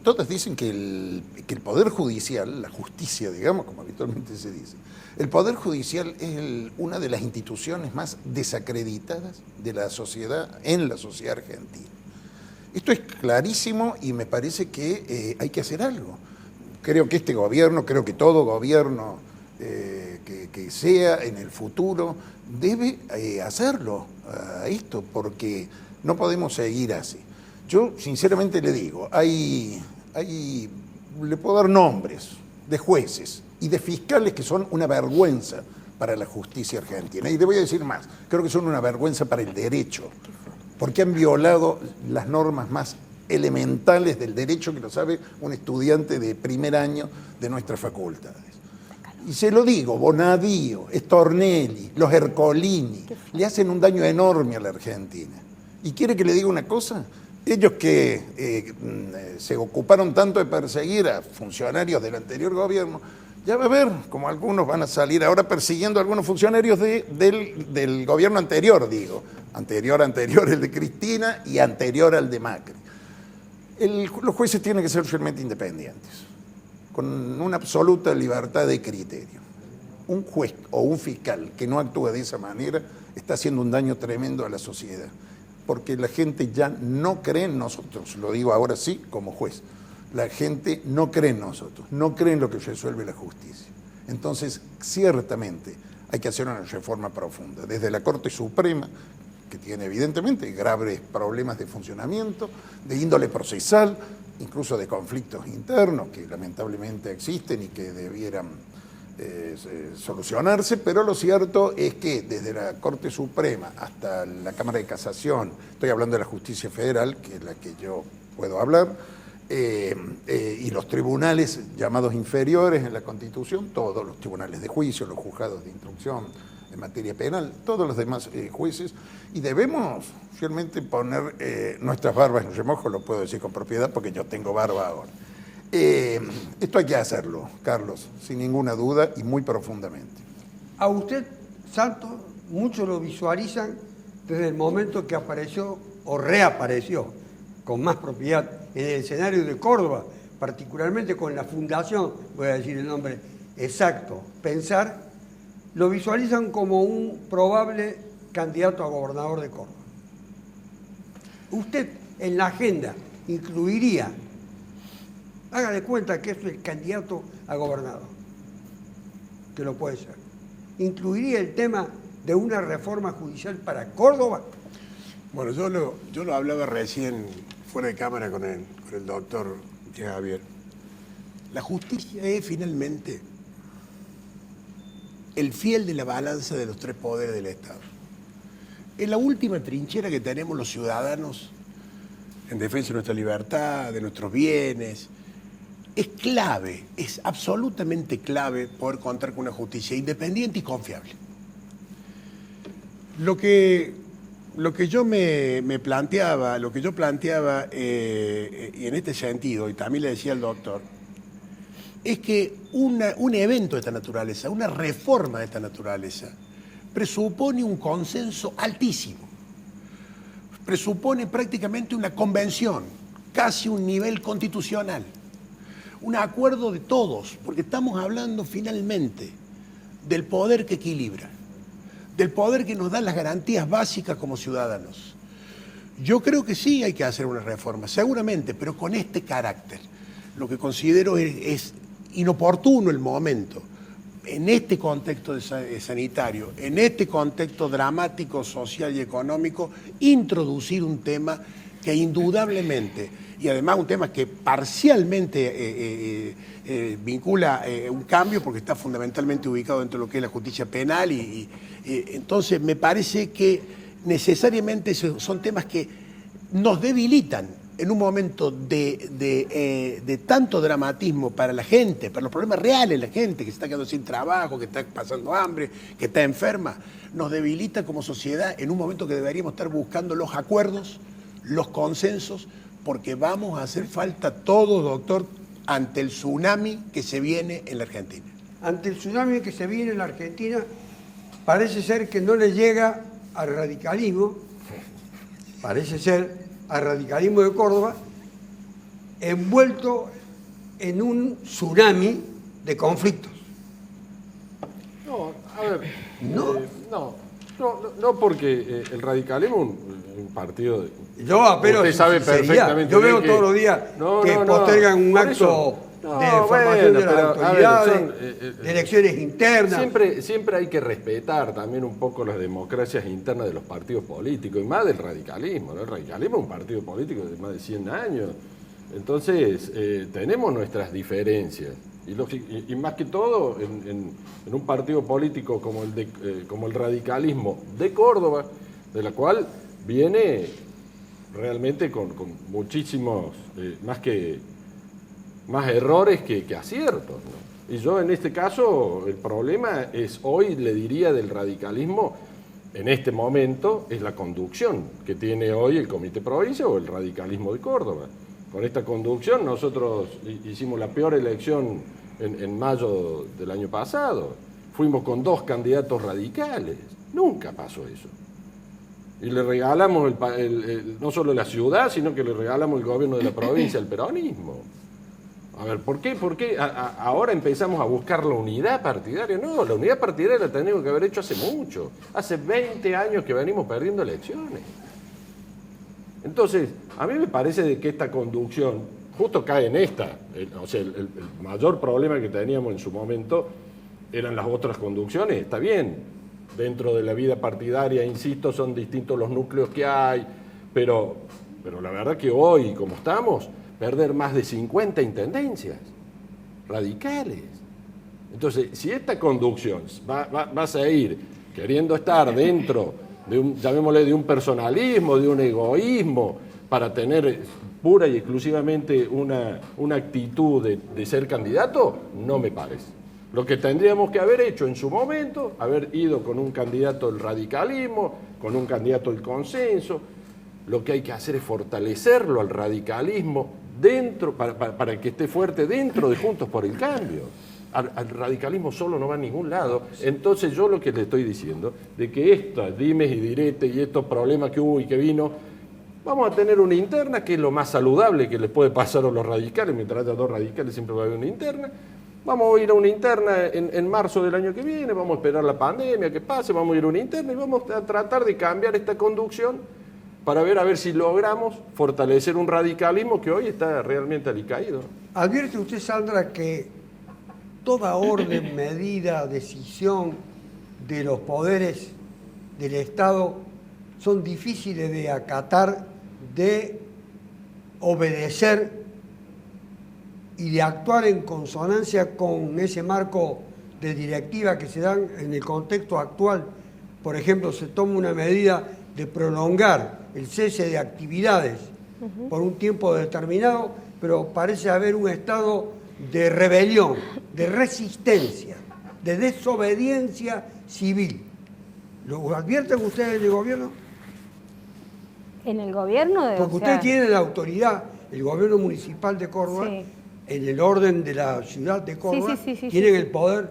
todas dicen que el Poder Judicial, la justicia, digamos, como habitualmente se dice, el Poder Judicial es una de las instituciones más desacreditadas de la sociedad, en la sociedad argentina. Esto es clarísimo y me parece que hay que hacer algo. Creo que este gobierno, creo que todo gobierno que sea en el futuro debe hacerlo a esto, porque no podemos seguir así. Yo sinceramente le digo, le puedo dar nombres de jueces y de fiscales que son una vergüenza para la justicia argentina. Y le voy a decir más, creo que son una vergüenza para el derecho, porque han violado las normas más elementales del derecho, que lo sabe un estudiante de primer año de nuestras facultades. Y se lo digo, Bonadío, Stornelli, los Ercolini, le hacen un daño enorme a la Argentina. ¿Y quiere que le diga una cosa? Ellos que se ocuparon tanto de perseguir a funcionarios del anterior gobierno, Ya va a ver como algunos van a salir ahora persiguiendo a algunos funcionarios del gobierno anterior, digo. Anterior, el de Cristina y anterior al de Macri. Los jueces tienen que ser realmente independientes, con una absoluta libertad de criterio. Un juez o un fiscal que no actúa de esa manera está haciendo un daño tremendo a la sociedad, porque la gente ya no cree en nosotros, lo digo ahora sí como juez. La gente no cree en nosotros, no cree en lo que resuelve la justicia. Entonces, ciertamente, hay que hacer una reforma profunda, desde la Corte Suprema, que tiene evidentemente graves problemas de funcionamiento, de índole procesal, incluso de conflictos internos que lamentablemente existen y que debieran solucionarse, pero lo cierto es que desde la Corte Suprema hasta la Cámara de Casación, estoy hablando de la justicia federal, que es la que yo puedo hablar, y los tribunales llamados inferiores en la Constitución, todos los tribunales de juicio, los juzgados de instrucción en materia penal, todos los demás jueces, y debemos realmente poner nuestras barbas en remojo, lo puedo decir con propiedad porque yo tengo barba ahora. Esto hay que hacerlo, Carlos, sin ninguna duda y muy profundamente. A usted, Santos, muchos lo visualizan desde el momento que apareció o reapareció con más propiedad en el escenario de Córdoba, particularmente con la fundación, voy a decir el nombre exacto, Pensar, lo visualizan como un probable candidato a gobernador de Córdoba. Usted en la agenda incluiría, haga de cuenta que es el candidato a gobernador, que lo puede ser, ¿incluiría el tema de una reforma judicial para Córdoba? Bueno, yo lo hablaba recién fuera de cámara con el doctor Javier. La justicia es finalmente el fiel de la balanza de los tres poderes del Estado. Es la última trinchera que tenemos los ciudadanos en defensa de nuestra libertad, de nuestros bienes. Es clave, es absolutamente clave poder contar con una justicia independiente y confiable. Lo que yo me planteaba, y en este sentido, y también le decía al doctor, es que un evento de esta naturaleza, una reforma de esta naturaleza, presupone un consenso altísimo. Presupone prácticamente una convención, casi un nivel constitucional. Un acuerdo de todos, porque estamos hablando finalmente del poder que equilibra, del poder que nos da las garantías básicas como ciudadanos. Yo creo que sí hay que hacer una reforma, seguramente, pero con este carácter. Lo que considero es inoportuno el momento, en este contexto sanitario, en este contexto dramático, social y económico, introducir un tema que indudablemente, y además un tema que parcialmente vincula un cambio, porque está fundamentalmente ubicado dentro de lo que es la justicia penal, entonces me parece que necesariamente son temas que nos debilitan en un momento de tanto dramatismo para la gente, para los problemas reales de la gente que se está quedando sin trabajo, que está pasando hambre, que está enferma, nos debilita como sociedad en un momento que deberíamos estar buscando los acuerdos, los consensos, porque vamos a hacer falta todos, doctor, ante el tsunami que se viene en la Argentina. Ante el tsunami que se viene en la Argentina, parece ser que no le llega al radicalismo, parece ser al radicalismo de Córdoba, envuelto en un tsunami de conflictos. No, a ver, no porque el radicalismo es un partido de... Yo apelo usted sabe perfectamente. Yo veo todos los días que postergan un acto de formación de las autoridades, de elecciones internas. Siempre hay que respetar también un poco las democracias internas de los partidos políticos, y más del radicalismo, ¿no? El radicalismo es un partido político de más de 100 años. Entonces, tenemos nuestras diferencias. Y más que todo, en un partido político como el radicalismo de Córdoba, de la cual viene realmente con muchísimos, más errores que aciertos, ¿no? Y yo en este caso, el problema es, hoy le diría del radicalismo, en este momento, es la conducción que tiene hoy el Comité Provincia o el radicalismo de Córdoba. Con esta conducción nosotros hicimos la peor elección en mayo del año pasado. Fuimos con 2 candidatos radicales. Nunca pasó eso. Y le regalamos no solo la ciudad, sino que le regalamos el gobierno de la provincia al peronismo. A ver, ¿por qué ahora empezamos a buscar la unidad partidaria? No, la unidad partidaria la tenemos que haber hecho hace mucho. Hace 20 años que venimos perdiendo elecciones. Entonces, a mí me parece de que esta conducción justo cae en esta. O sea, el mayor problema que teníamos en su momento eran las otras conducciones. Está bien, dentro de la vida partidaria, insisto, son distintos los núcleos que hay, pero la verdad que hoy, como estamos, perder más de 50 intendencias radicales. Entonces, si esta conducción va a seguir queriendo estar dentro de llamémosle, de un personalismo, de un egoísmo, para tener pura y exclusivamente una actitud de ser candidato, no me parece. Lo que tendríamos que haber hecho en su momento, haber ido con un candidato del radicalismo, con un candidato del consenso. Lo que hay que hacer es fortalecerlo al radicalismo dentro, para que esté fuerte dentro de Juntos por el Cambio. Al radicalismo solo no va a ningún lado. Entonces yo lo que le estoy diciendo, de que estas dimes y diretes y estos problemas que hubo y que vino, vamos a tener una interna, que es lo más saludable que les puede pasar a los radicales. Mientras haya 2 radicales siempre va a haber una interna. Vamos a ir a una interna en marzo del año que viene, vamos a esperar la pandemia que pase, vamos a ir a una interna y vamos a tratar de cambiar esta conducción para ver a ver si logramos fortalecer un radicalismo que hoy está realmente alicaído. ¿Advierte usted, Sandra, que toda orden, medida, decisión de los poderes del Estado son difíciles de acatar, de obedecer y de actuar en consonancia con ese marco de directiva que se dan en el contexto actual? Por ejemplo, se toma una medida de prolongar el cese de actividades por un tiempo determinado, pero parece haber un estado de rebelión, de resistencia, de desobediencia civil. ¿Lo advierten ustedes en el gobierno? En el gobierno Porque ustedes tienen la autoridad, el gobierno municipal de Córdoba, sí, en el orden de la ciudad de Córdoba, tienen el poder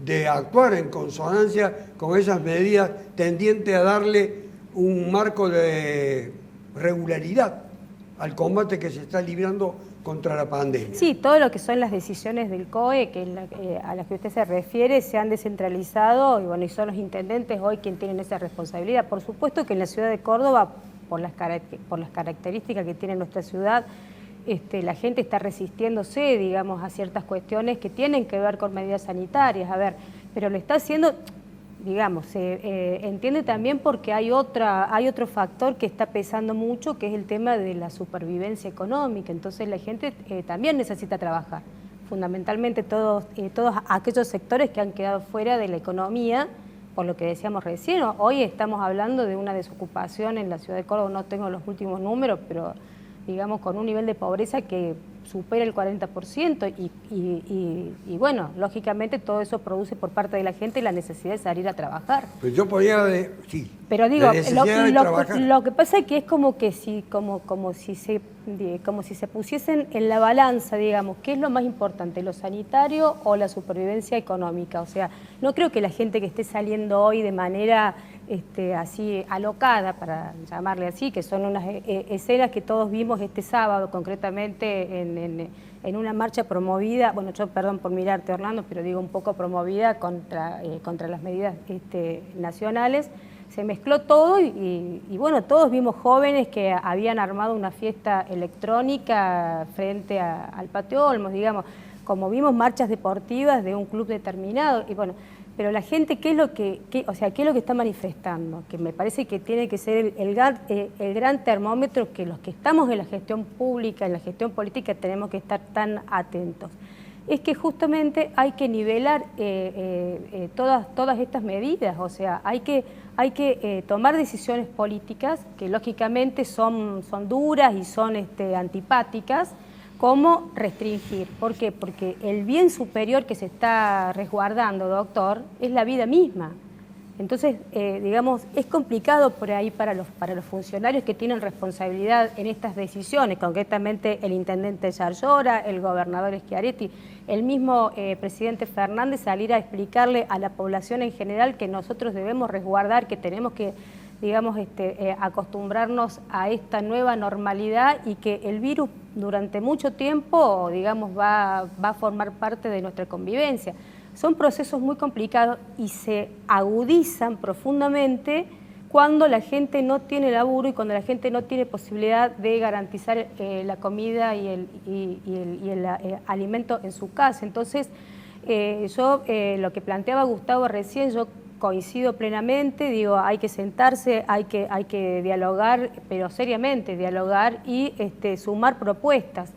de actuar en consonancia con esas medidas tendientes a darle un marco de regularidad al combate que se está librando contra la pandemia. Sí, todo lo que son las decisiones del COE, que es a las que usted se refiere, se han descentralizado y son los intendentes hoy quienes tienen esa responsabilidad. Por supuesto que en la ciudad de Córdoba, por las características que tiene nuestra ciudad, la gente está resistiéndose, digamos, a ciertas cuestiones que tienen que ver con medidas sanitarias. A ver, pero lo está haciendo, digamos, se entiende también porque hay otro factor que está pesando mucho, que es el tema de la supervivencia económica. Entonces la gente también necesita trabajar. Fundamentalmente todos aquellos sectores que han quedado fuera de la economía, por lo que decíamos recién. Hoy estamos hablando de una desocupación en la ciudad de Córdoba, no tengo los últimos números, pero digamos con un nivel de pobreza que supera el 40% y bueno, lógicamente todo eso produce por parte de la gente la necesidad de salir a trabajar. Pero yo podría sí. Pero digo, lo que pasa es que es como si se pusiesen en la balanza, digamos, ¿qué es lo más importante, lo sanitario o la supervivencia económica? O sea, no creo que la gente que esté saliendo hoy de manera así alocada, para llamarle así, que son unas escenas que todos vimos este sábado, concretamente en una marcha promovida, bueno, yo perdón por mirarte, Orlando, pero digo un poco promovida contra las medidas nacionales. Se mezcló todo y bueno, todos vimos jóvenes que habían armado una fiesta electrónica frente al Patio Olmos, digamos, como vimos marchas deportivas de un club determinado, y bueno, pero la gente, ¿qué es lo que está manifestando? Que me parece que tiene que ser el gran termómetro que los que estamos en la gestión pública, en la gestión política, tenemos que estar tan atentos. Es que justamente hay que nivelar todas estas medidas, o sea, hay que tomar decisiones políticas que lógicamente son duras y son antipáticas, como restringir. ¿Por qué? Porque el bien superior que se está resguardando, doctor, es la vida misma. Entonces, digamos, es complicado por ahí para los funcionarios que tienen responsabilidad en estas decisiones, concretamente el intendente Yarlora, el gobernador Schiaretti, el mismo presidente Fernández, salir a explicarle a la población en general que nosotros debemos resguardar, que tenemos que, digamos, acostumbrarnos a esta nueva normalidad y que el virus durante mucho tiempo, digamos, va a formar parte de nuestra convivencia. Son procesos muy complicados y se agudizan profundamente cuando la gente no tiene laburo y cuando la gente no tiene posibilidad de garantizar la comida y el alimento en su casa. Entonces, yo lo que planteaba Gustavo recién, yo coincido plenamente, digo, hay que sentarse, hay que dialogar, pero seriamente dialogar y sumar propuestas.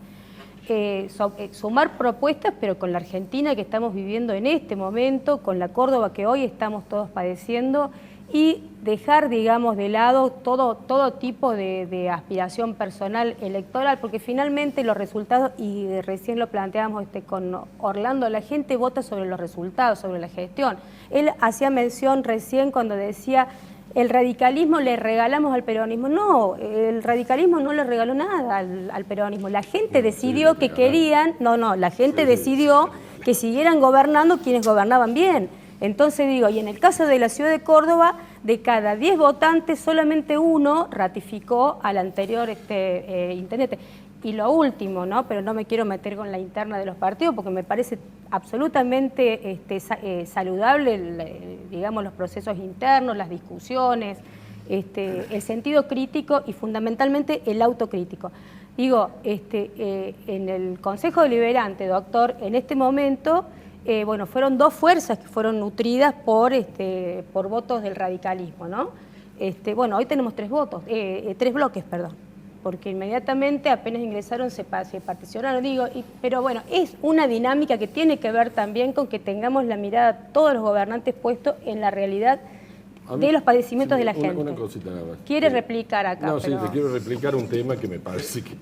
Sumar propuestas, pero con la Argentina que estamos viviendo en este momento, con la Córdoba que hoy estamos todos padeciendo, y dejar, digamos, de lado todo tipo de aspiración personal electoral, porque finalmente los resultados, y recién lo planteamos con Orlando, la gente vota sobre los resultados, sobre la gestión. Él hacía mención recién cuando decía: el radicalismo le regalamos al peronismo. No, el radicalismo no le regaló nada al peronismo. La gente decidió que querían, la gente decidió que siguieran gobernando quienes gobernaban bien. Entonces digo, y en el caso de la ciudad de Córdoba, de cada 10 votantes, solamente uno ratificó al anterior intendente. Y lo último, pero no me quiero meter con la interna de los partidos porque me parece absolutamente saludable, digamos, los procesos internos, las discusiones, el sentido crítico y fundamentalmente el autocrítico. Digo, en el Consejo Deliberante, doctor, en este momento, fueron dos fuerzas que fueron nutridas por votos del radicalismo, ¿no? Hoy tenemos 3 bloques, porque inmediatamente apenas ingresaron se particionaron, pero bueno, es una dinámica que tiene que ver también con que tengamos la mirada todos los gobernantes puestos en la realidad de los padecimientos de la gente. Una cosita nada más. Quiere replicar acá. No, sí, te quiero replicar un tema que me parece que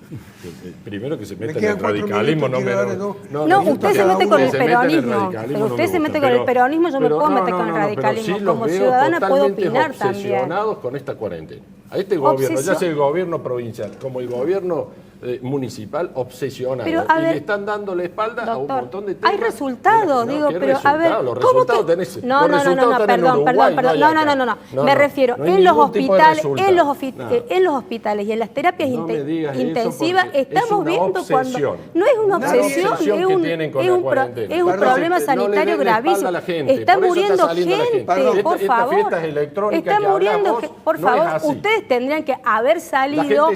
primero que se mete en el radicalismo, no, usted se mete con el peronismo, pero usted se mete con el peronismo, yo me puedo meter con el radicalismo. Como ciudadana puedo opinar también. Obsesionados con esta cuarentena. A este gobierno, ya sea el gobierno provincial como el gobierno municipal, obsesionado. Y le están dando la espalda a un montón de temas. Hay resultados, pero a ver, los resultados tenés. No, perdón. Me refiero en los hospitales, en los hospitales y en las terapias intensivas estamos viendo cuando no es una obsesión, es un problema sanitario gravísimo. Está muriendo gente, por favor. Está muriendo gente, por favor. Ustedes tendrían que haber salido,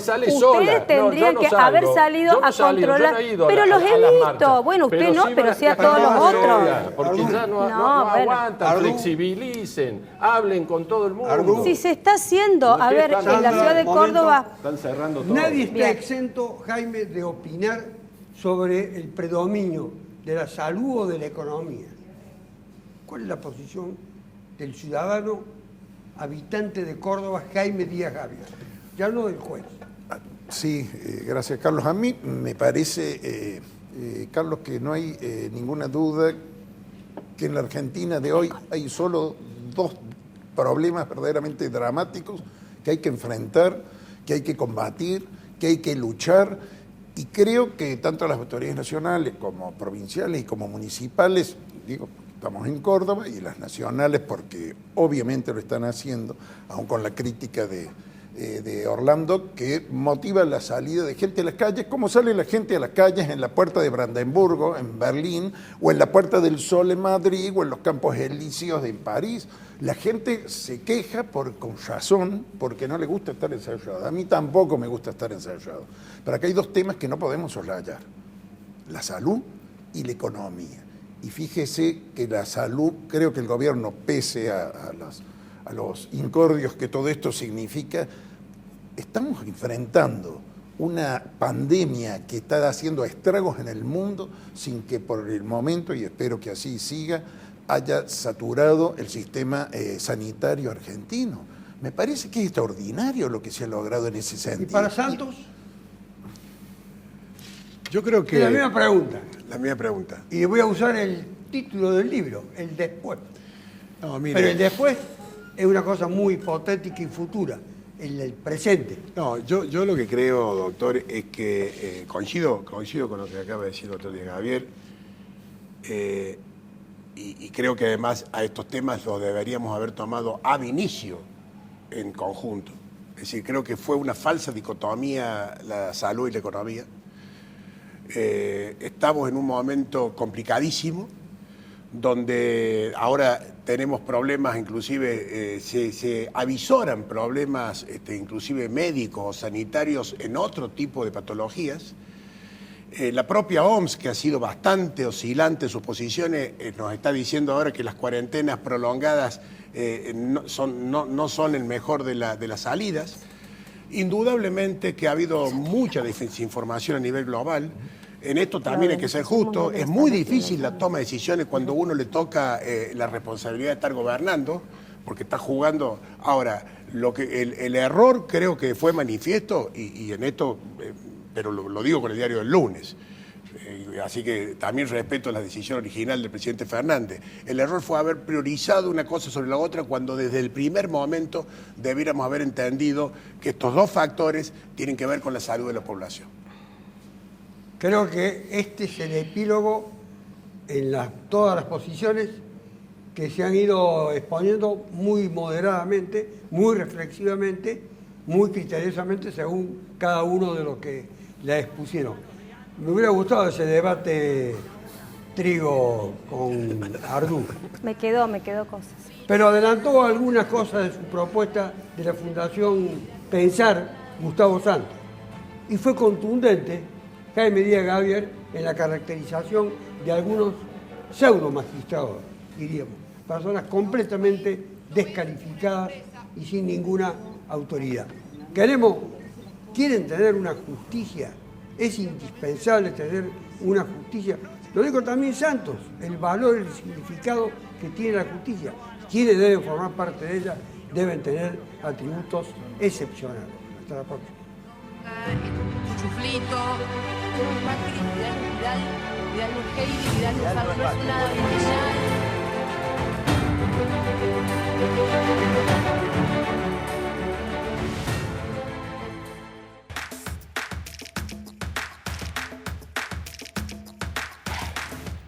haber salido a controlar, pero los he visto. Bueno, usted no, pero sí a todos los otros. Porque ya no aguantan, flexibilicen, hablen con todo el mundo. Si se está haciendo, a ver, en la ciudad de Córdoba... Están cerrando todo. Nadie está exento, Jaime, de opinar sobre el predominio de la salud o de la economía. ¿Cuál es la posición del ciudadano habitante de Córdoba, Jaime Díaz Gavia? Ya no del juez. Sí, gracias, Carlos. A mí me parece, Carlos, que no hay ninguna duda que en la Argentina de hoy hay solo 2 problemas verdaderamente dramáticos que hay que enfrentar, que hay que combatir, que hay que luchar, y creo que tanto las autoridades nacionales como provinciales y como municipales, estamos en Córdoba, y las nacionales porque obviamente lo están haciendo, aun con la crítica de Orlando, que motiva la salida de gente a las calles, como sale la gente a las calles en la Puerta de Brandenburgo, en Berlín, o en la Puerta del Sol en Madrid, o en los Campos Elíseos en París. La gente se queja con razón porque no le gusta estar ensayado. A mí tampoco me gusta estar ensayado. Pero acá hay 2 temas que no podemos soslayar: la salud y la economía. Y fíjese que la salud, creo que el gobierno, pese a los incordios que todo esto significa, estamos enfrentando una pandemia que está haciendo estragos en el mundo sin que por el momento, y espero que así siga, haya saturado el sistema sanitario argentino. Me parece que es extraordinario lo que se ha logrado en ese sentido. ¿Y para Santos? Yo creo que... La misma pregunta. La misma pregunta. Y voy a usar el título del libro, el después. No, mire. Pero el después es una cosa muy hipotética y futura, en el presente. No, yo lo que creo, doctor, es que coincido con lo que acaba de decir el doctor Díaz Javier, y creo que además a estos temas los deberíamos haber tomado ab inicio en conjunto. Es decir, creo que fue una falsa dicotomía la salud y la economía. Estamos en un momento complicadísimo, donde ahora tenemos problemas, inclusive se avisoran problemas inclusive médicos o sanitarios en otro tipo de patologías. La propia OMS, que ha sido bastante oscilante en sus posiciones, nos está diciendo ahora que las cuarentenas prolongadas no son el mejor de las salidas. Indudablemente que ha habido mucha desinformación a nivel global. En esto también hay que ser justo. Es muy difícil la toma de decisiones cuando uno le toca la responsabilidad de estar gobernando, porque está jugando. Ahora, el error creo que fue manifiesto, y en esto, pero lo digo con el diario del lunes, así que también respeto la decisión original del presidente Fernández. El error fue haber priorizado una cosa sobre la otra cuando desde el primer momento debiéramos haber entendido que estos dos factores tienen que ver con la salud de la población. Creo que este es el epílogo en todas las posiciones que se han ido exponiendo muy moderadamente, muy reflexivamente, muy criteriosamente según cada uno de los que la expusieron. Me hubiera gustado ese debate Trigo con Ardú. Me quedó cosas. Pero adelantó algunas cosas de su propuesta de la Fundación Pensar, Gustavo Santos. Y fue contundente Jaime Díaz Javier en la caracterización de algunos pseudo magistrados, diríamos, personas completamente descalificadas y sin ninguna autoridad. ¿Quieren tener una justicia? Es indispensable tener una justicia. Lo dijo también Santos, el valor y el significado que tiene la justicia. Quienes deben formar parte de ella deben tener atributos excepcionales. Hasta la próxima. Chuflito, Macri, Vidal Urqueiri, Vidal Luzano, no es una villana.